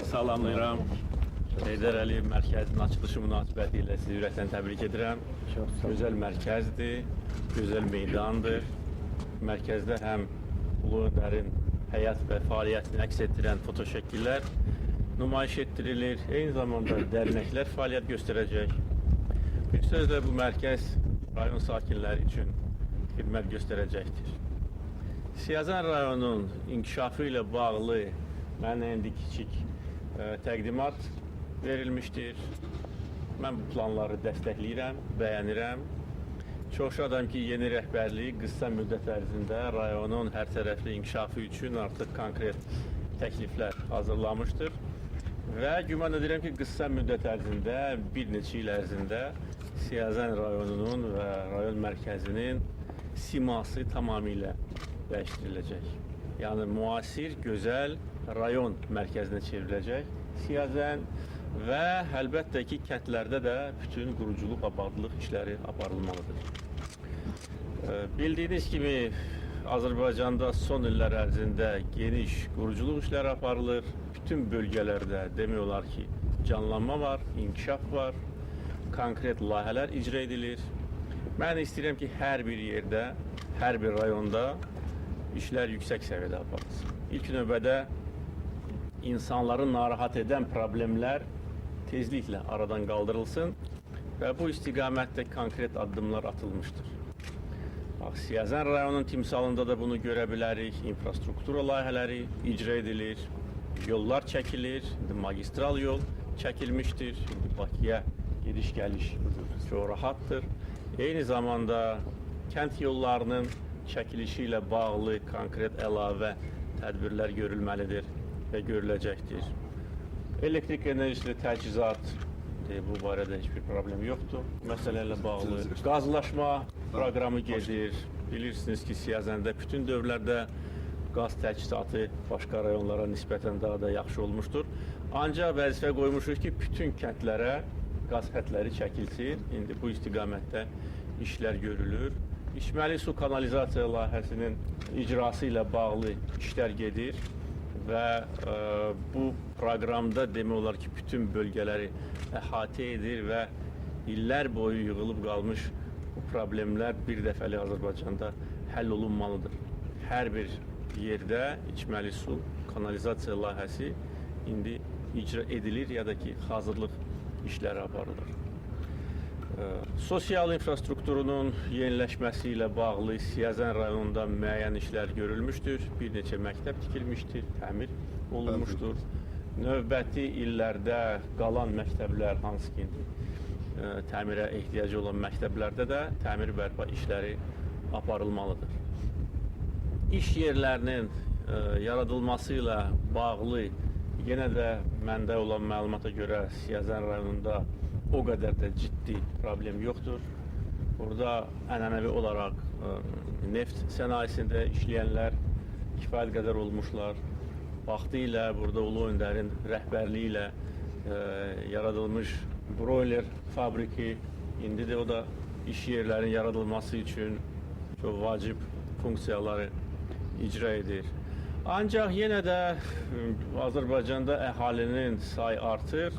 salamlayıram. Heydər Əliyev mərkəzinin açılışı münasibəti ilə sizi ürəkdən təbrik edirəm. Gözəl mərkəzdir, gözəl meydandır. Mərkəzdə həm Ulu Öndərin həyat və fəaliyyətini əks etdirən fotoşəkillər nümayiş etdirilir. Eyni zamanda dərnəklər fəaliyyət göstərəcək. Bir sözlə bu mərkəz rayon sakinləri üçün xidmət göstərəcəkdir. Siyəzən rayonunun inkişafı ilə bağlı mənə indi kiçik təqdimat verilmişdir. Mən bu planları dəstəkləyirəm, bəyənirəm. Çox şadam ki, yeni rəhbərlik qısa müddət ərzində rayonun hər tərəfli inkişafı üçün artıq konkret təkliflər hazırlamışdır. Və güman edirəm ki, qısa müddət ərzində, bir neçə il ərzində Siyəzən rayonunun və rayon mərkəzinin siması tamamilə dəyişdiriləcək. Yəni, müasir, gözəl rayon mərkəzinə çevriləcək Siyəzən və əlbəttə ki, kəndlərdə də bütün quruculuq, abadlıq işləri aparılmalıdır. Bildiyiniz kimi, Azərbaycanda son illər ərzində geniş quruculuq işləri aparılır. Bütün bölgələrdə demək olar ki, canlanma var, inkişaf var, konkret layihələr icra edilir. Mən istəyirəm ki, hər bir yerdə, hər bir rayonda işlər yüksək səviyyədə aparılsın. İlk növbədə insanları narahat edən problemlər tezliklə aradan qaldırılsın və bu istiqamətdə konkret addımlar atılmışdır. Bax, Siyəzən rayonunun timsalında da bunu görə bilərik. İnfrastruktura layihələri icra edilir, yollar çəkilir, magistral yol çəkilmişdir. Bakıya gediş-gəliş çox rahatdır. Eyni zamanda kənd yollarının çəkilişi ilə bağlı konkret əlavə tədbirlər görülməlidir və görüləcəkdir. Elektrik enerjisi təchizat, bu barədə heç bir problem yoxdur. Məsələlərlə bağlı qazlaşma proqramı gedir. Bilirsiniz ki, Siyəzəndə bütün dövrlərdə qaz təchizatı başqa rayonlara nisbətən daha da yaxşı olmuşdur. Ancaq vəzifə qoymuşuq ki, bütün kəndlərə qaz xətləri çəkilsin. İndi bu istiqamətdə işlər görülür. İçməli su kanalizasiya layihəsinin icrası ilə bağlı işlər gedir və bu proqramda demək olar ki, bütün bölgələri əhatə edir və illər boyu yığılıb qalmış bu problemlər bir dəfəli Azərbaycanda həll olunmalıdır. Hər bir yerdə içməli su kanalizasiya layihəsi indi icra edilir ya da ki, hazırlıq işləri aparılır. Sosial infrastrukturunun yeniləşməsi ilə bağlı Siyəzən rayonunda müəyyən işlər görülmüşdür. Bir neçə məktəb tikilmişdir, təmir olunmuşdur. Növbəti illərdə qalan məktəblər, hansı ki, təmirə ehtiyacı olan məktəblərdə də təmir bərpa işləri aparılmalıdır. İş yerlərinin yaradılması ilə bağlı yenə də məndə olan məlumata görə Siyəzən rayonunda o qədər də ciddi problem yoxdur. Burada ənənəvi olaraq neft sənayesində işləyənlər kifayət qədər olmuşlar. Vaxtilə burada Ulu Öndərin rəhbərliyi ilə yaradılmış broiler fabriki, indi də o da iş yerlərinin yaradılması üçün çox vacib funksiyaları icra edir. Ancaq yenə də Azərbaycanda əhalinin sayı artır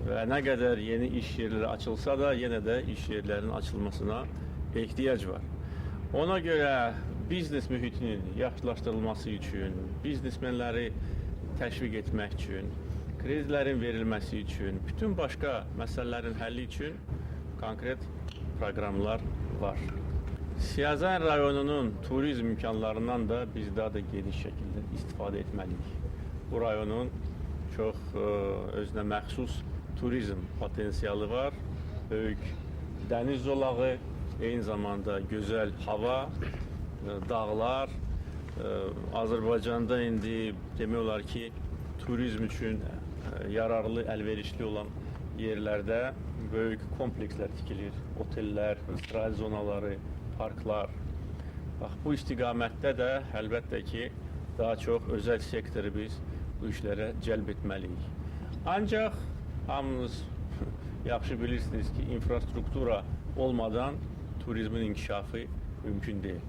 və nə qədər yeni iş yerləri açılsa da, yenə də iş yerlərinin açılmasına ehtiyac var. Ona görə biznes mühitinin yaxşılaşdırılması üçün, biznesmenləri təşviq etmək üçün, kredilərin verilməsi üçün, bütün başqa məsələlərin həlli üçün konkret proqramlar var. Siyəzən rayonunun turizm imkanlarından da biz daha da geniş şəkildə istifadə etməliyik. Bu rayonun çox özünə məxsus turizm potensialı var, böyük dəniz zolağı, eyni zamanda gözəl hava, dağlar. Azərbaycanda indi demək olar ki, turizm üçün yararlı, əlverişli olan yerlərdə böyük komplekslər tikilir, otellər, istirahət zonaları, parklar. Bax, bu istiqamətdə də əlbəttə ki, daha çox özəl sektoru biz bu işlərə cəlb etməliyik. Ancaq hamınız yaxşı bilirsiniz ki, infrastruktura olmadan turizmin inkişafı mümkün deyil.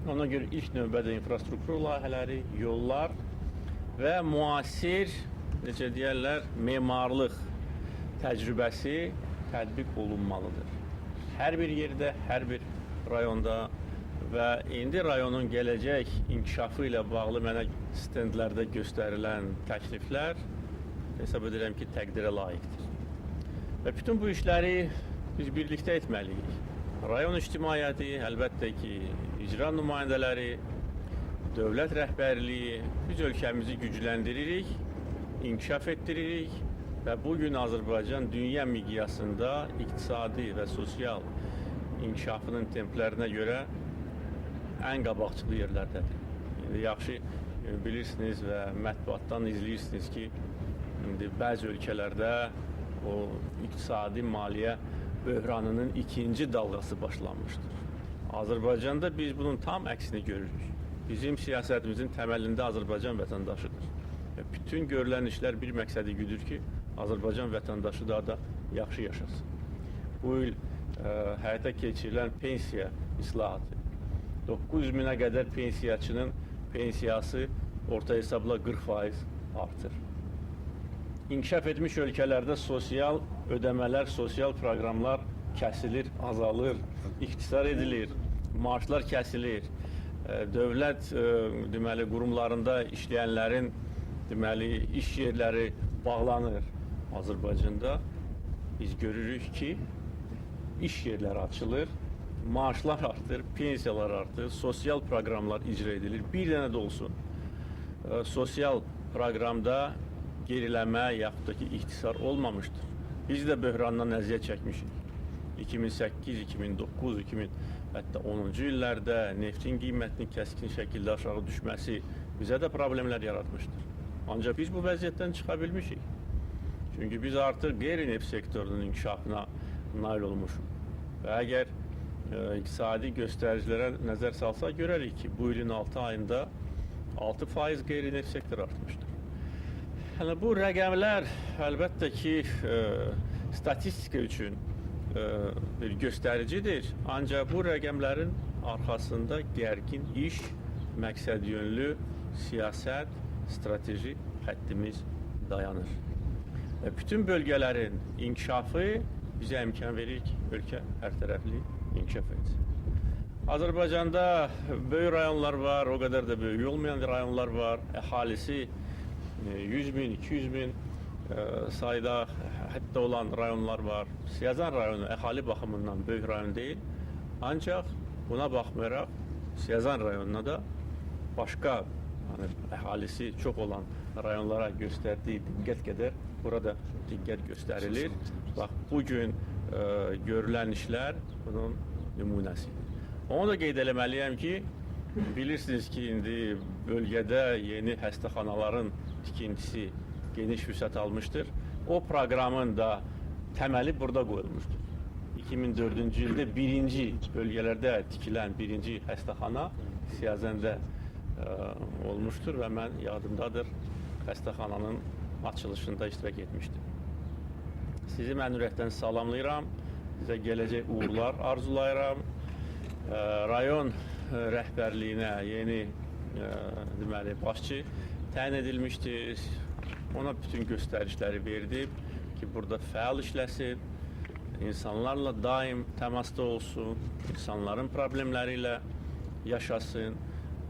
Ona görə ilk növbədə infrastruktur layihələri, yollar və müasir, necə deyərlər, memarlıq təcrübəsi tətbiq olunmalıdır. Hər bir yerdə, hər bir rayonda və indi rayonun gələcək inkişafı ilə bağlı mənə stendlərdə göstərilən təkliflər hesab edirəm ki, təqdirə layiqdir. Və bütün bu işləri biz birlikdə etməliyik. Rayon ictimaiyyəti, əlbəttə ki, icra nümayəndələri, dövlət rəhbərliyi, biz ölkəmizi gücləndiririk, inkişaf etdiririk və bugün Azərbaycan dünya miqyasında iqtisadi və sosial inkişafının templərinə görə ən qabaqcıl yerlərdədir. İndi yaxşı bilirsiniz və mətbuatdan izləyirsiniz ki, indi bəzi ölkələrdə o iqtisadi maliyyə böhranının ikinci dalğası başlanmışdır. Azərbaycanda biz bunun tam əksini görürük. Bizim siyasətimizin təməlində Azərbaycan vətəndaşıdır. Və bütün görülən işlər bir məqsədi güdür ki, Azərbaycan vətəndaşı daha da yaxşı yaşasın. Bu il həyata keçirilən pensiya islahatı, 900 minə qədər pensiyaçının pensiyası orta hesabla 40% artır. İnkişaf etmiş ölkələrdə sosial ödəmələr, sosial proqramlar kəsilir, azalır, ixtisar edilir, maaşlar kəsilir. Dövlət deməli qurumlarında işləyənlərin deməli iş yerləri bağlanır. Azərbaycanda biz görürük ki, iş yerləri açılır, maaşlar artır, pensiyalar artır, sosial proqramlar icra edilir. Bir dənə də olsun sosial proqramda geriləmə yaxud da ki, ixtisar olmamışdır. Biz də böhrandan əziyyət çəkmişik. 2008, 2009, 2010-cu illərdə neftin qiymətinin kəskin şəkildə aşağı düşməsi bizə də problemlər yaratmışdır. Ancaq biz bu vəziyyətdən çıxa bilmişik. Çünki biz artıq qeyri-neft sektorunun inkişafına nail olmuşuq. Və əgər iqtisadi göstəricilərə nəzər salsa görərik ki, bu ilin 6 ayında 6% qeyri-neft sektoru artmışdır. Yəni, bu rəqəmlər əlbəttə ki, statistika üçün bir göstəricidir. Ancaq bu rəqəmlərin arxasında gərgin iş, məqsədyönlü siyasət, strateji xəttimiz dayanır. Və bütün bölgələrin inkişafı bizə imkan verir ki, ölkə hər tərəfli inkişaf etsin. Azərbaycanda böyük rayonlar var, o qədər də böyük olmayan rayonlar var. Əhalisi 100 min, 200 min sayda hətta olan rayonlar var. Siyəzən rayonu əhali baxımından böyük rayon deyil. Ancaq buna baxmayaraq Siyəzən rayonuna da başqa əhalisi çox olan rayonlara göstərdiyi diqqət qədər burada diqqət göstərilir. Bax, bugün görülən işlər bunun nümunəsidir. Onu da qeyd eləməliyəm ki, bilirsiniz ki, indi bölgədə yeni xəstəxanaların tikintisi geniş vüsət almışdır. O proqramın da təməli burada qoyulmuşdur. 2004-cü ildə birinci bölgələrdə tikilən birinci xəstəxana Siyəzəndə olmuşdur və mən yadımdadır xəstəxananın açılışında iştirak etmişdim. Sizi mən ürəkdən salamlayıram, sizə gələcək uğurlar arzulayıram. Rayon rəhbərliyinə yeni deməli başçı təyin edilmişdir. Ona bütün göstərişləri verdim ki, burada fəal işləsin, insanlarla daim təmasda olsun, insanların problemləri ilə yaşasın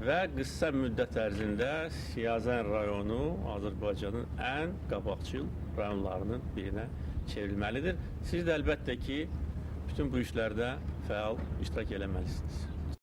və qısa müddət ərzində Siyəzən rayonu Azərbaycanın ən qabaqcıl rayonlarının birinə çevrilməlidir. Siz də əlbəttə ki, bütün bu işlərdə fəal iştirak eləməlisiniz.